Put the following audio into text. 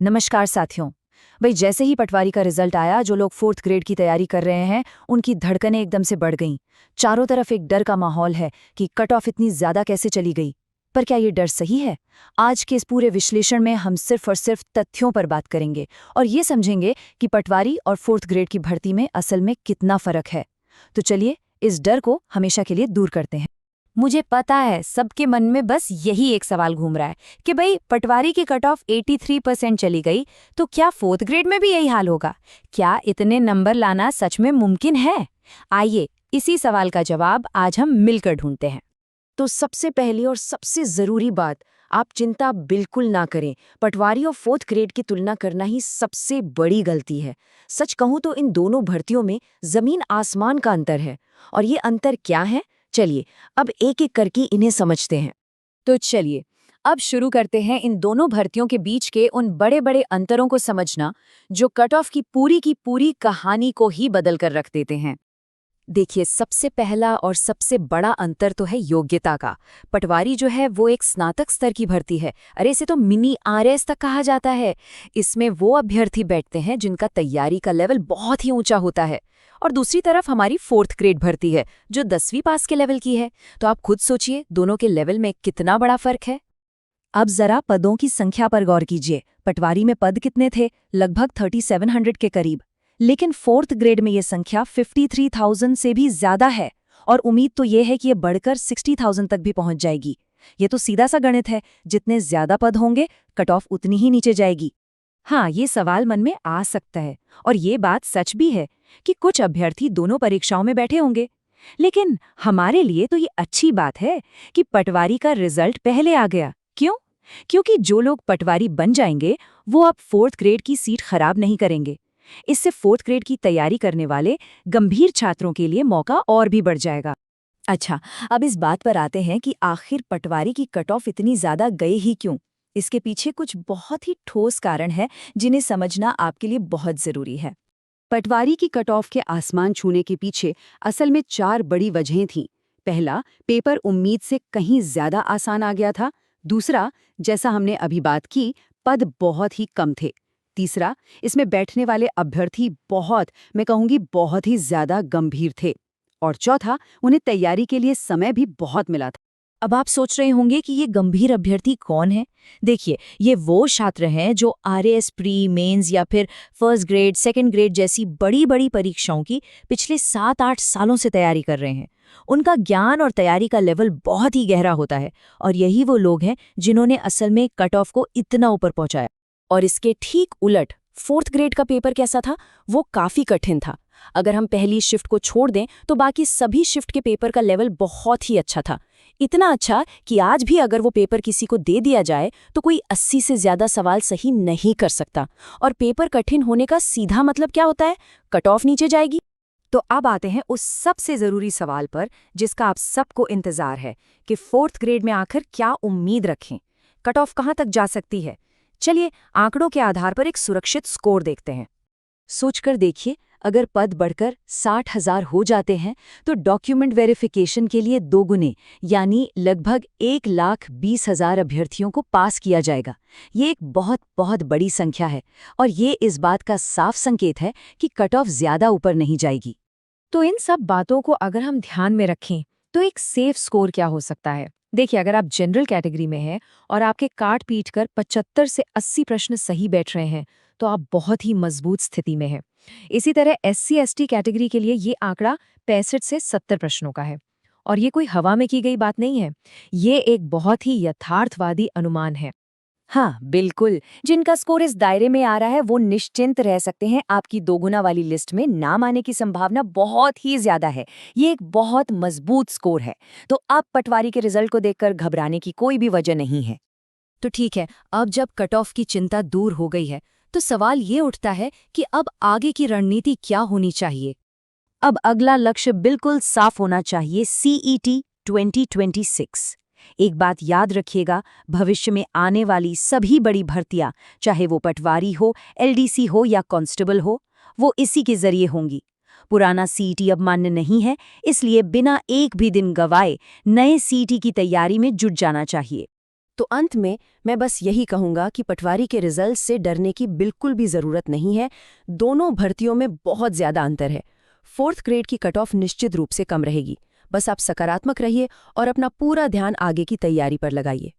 नमस्कार साथियों। भाई जैसे ही पटवारी का रिजल्ट आया, जो लोग 4th ग्रेड की तैयारी कर रहे हैं उनकी धड़कनें एकदम से बढ़ गईं। चारों तरफ एक डर का माहौल है कि कट ऑफ इतनी ज्यादा कैसे चली गई। पर क्या ये डर सही है? आज के इस पूरे विश्लेषण में हम सिर्फ और सिर्फ तथ्यों पर बात करेंगे और ये समझेंगे कि पटवारी और 4th ग्रेड की भर्ती में असल में कितना फर्क है। तो चलिए इस डर को हमेशा के लिए दूर करते हैं। मुझे पता है सबके मन में बस यही एक सवाल घूम रहा है कि भाई पटवारी की कट ऑफ 83% चली गई तो क्या 4th ग्रेड में भी यही हाल होगा? क्या इतने नंबर लाना सच में मुमकिन है? आइए इसी सवाल का जवाब आज हम मिलकर ढूंढते हैं। तो सबसे पहली और सबसे जरूरी बात, आप चिंता बिल्कुल ना करें। पटवारी और 4th ग्रेड की तुलना करना ही सबसे बड़ी गलती है। सच कहूं तो इन दोनों भर्तियों में जमीन आसमान का अंतर है। और ये अंतर क्या है? चलिए अब एक एक करके इन्हें समझते हैं। तो चलिए अब शुरू करते हैं इन दोनों भर्तियों के बीच के उन बड़े बड़े अंतरों को समझना जो कट ऑफ की पूरी कहानी को ही बदल कर रख देते हैं। देखिए, सबसे पहला और सबसे बड़ा अंतर तो है योग्यता का। पटवारी जो है वो एक स्नातक स्तर की भर्ती है। अरे इसे तो मिनी आरएस तक कहा जाता है। इसमें वो अभ्यर्थी बैठते हैं जिनका तैयारी का लेवल बहुत ही ऊंचा होता है। और दूसरी तरफ हमारी 4th ग्रेड भर्ती है जो 10वीं पास के लेवल की है। तो आप खुद सोचिए दोनों के लेवल में कितना बड़ा फर्क है। अब जरा पदों की संख्या पर गौर कीजिए। पटवारी में पद कितने थे? लगभग 3700 के करीब। लेकिन 4th ग्रेड में ये संख्या 53,000 से भी ज्यादा है। और उम्मीद तो ये है कि ये बढ़कर 60,000 तक भी पहुंच जाएगी। ये तो सीधा सा गणित है, जितने ज्यादा पद होंगे कट ऑफ उतनी ही नीचे जाएगी। हाँ, ये सवाल मन में आ सकता है और ये बात सच भी है कि कुछ अभ्यर्थी दोनों परीक्षाओं में बैठे होंगे। लेकिन हमारे लिए तो ये अच्छी बात है कि पटवारी का रिजल्ट पहले आ गया। क्यों? क्योंकि जो लोग पटवारी बन जाएंगे वो अब 4th ग्रेड की सीट खराब नहीं करेंगे। इससे 4th ग्रेड की तैयारी करने वाले गंभीर छात्रों के लिए मौका और भी बढ़ जाएगा। अच्छा, अब इस बात पर आते हैं कि आखिर पटवारी की कट ऑफ इतनी ज्यादा गई ही क्यों? इसके पीछे कुछ बहुत ही ठोस कारण है जिन्हें समझना आपके लिए बहुत जरूरी है। पटवारी की कट ऑफ के आसमान छूने के पीछे असल में 4 बड़ी वजहें थीं। पहला, पेपर उम्मीद से कहीं ज्यादा आसान आ गया था। दूसरा, जैसा हमने अभी बात की, पद बहुत ही कम थे। तीसरा, इसमें बैठने वाले अभ्यर्थी मैं कहूंगी बहुत ही ज्यादा गंभीर थे। और चौथा, उन्हें तैयारी के लिए समय भी बहुत मिला था। अब आप सोच रहे होंगे कि ये गंभीर अभ्यर्थी कौन है? देखिए, ये वो छात्र हैं जो आरएएस प्री, मेंस या फिर 1st ग्रेड, 2nd ग्रेड जैसी बड़ी बड़ी परीक्षाओं की पिछले 7-8 सालों से तैयारी कर रहे हैं। उनका ज्ञान और तैयारी का लेवल बहुत ही गहरा होता है और यही वो लोग हैं जिन्होंने असल में कट ऑफ को इतना ऊपर पहुंचाया। और इसके ठीक उलट 4th ग्रेड का पेपर कैसा था? वो काफी कठिन था। अगर हम पहली शिफ्ट को छोड़ दें तो बाकी सभी शिफ्ट के पेपर का लेवल बहुत ही अच्छा था। इतना अच्छा कि आज भी अगर वो पेपर किसी को दे दिया जाए तो कोई 80 से ज्यादा सवाल सही नहीं कर सकता। और पेपर कठिन होने का सीधा मतलब क्या होता है? कट ऑफ नीचे जाएगी। तो अब आते हैं उस सबसे जरूरी सवाल पर जिसका आप सबको इंतजार है कि 4th ग्रेड में आखिर क्या उम्मीद रखें, कट ऑफ कहां तक जा सकती है। चलिए आंकड़ों के आधार पर एक सुरक्षित स्कोर देखते हैं। सोचकर देखिए, अगर पद बढ़कर 60,000 हो जाते हैं तो डॉक्यूमेंट वेरिफिकेशन के लिए 2 गुने यानी लगभग 1,20,000 अभ्यर्थियों को पास किया जाएगा। ये एक बहुत बहुत बड़ी संख्या है और ये इस बात का साफ संकेत है कि कट ऑफ ज्यादा ऊपर नहीं जाएगी। तो इन सब बातों को अगर हम ध्यान में रखें तो एक सेफ स्कोर क्या हो सकता है? देखिए, अगर आप जनरल कैटेगरी में हैं और आपके काट पीट कर 75 से 80 प्रश्न सही बैठ रहे हैं तो आप बहुत ही मजबूत स्थिति में हैं। इसी तरह SC/ST कैटेगरी के लिए ये आंकड़ा 65 से 70 प्रश्नों का है। और ये कोई हवा में की गई बात नहीं है, ये एक बहुत ही यथार्थवादी अनुमान है। हाँ बिल्कुल, जिनका स्कोर इस दायरे में आ रहा है वो निश्चिंत रह सकते हैं। आपकी 2 गुना वाली लिस्ट में नाम आने की संभावना बहुत ही ज्यादा है। ये एक बहुत मजबूत स्कोर है। तो अब पटवारी के रिजल्ट को देखकर घबराने की कोई भी वजह नहीं है। तो ठीक है, अब जब कट ऑफ की चिंता दूर हो गई है तो सवाल ये उठता है कि अब आगे की रणनीति क्या होनी चाहिए। अब अगला लक्ष्य बिल्कुल साफ होना चाहिए, CET 2026। एक बात याद रखिएगा, भविष्य में आने वाली सभी बड़ी भर्तियां, चाहे वो पटवारी हो, LDC हो या कांस्टेबल हो, वो इसी के जरिए होंगी। पुराना CET अब मान्य नहीं है, इसलिए बिना एक भी दिन गवाए नए CET की तैयारी में जुट जाना चाहिए। तो अंत में मैं बस यही कहूंगा कि पटवारी के रिजल्ट से डरने की बिल्कुल भी ज़रूरत नहीं है। दोनों भर्तियों में बहुत ज़्यादा अंतर है। 4th ग्रेड की कट ऑफ निश्चित रूप से कम रहेगी। बस आप सकारात्मक रहिए और अपना पूरा ध्यान आगे की तैयारी पर लगाइए।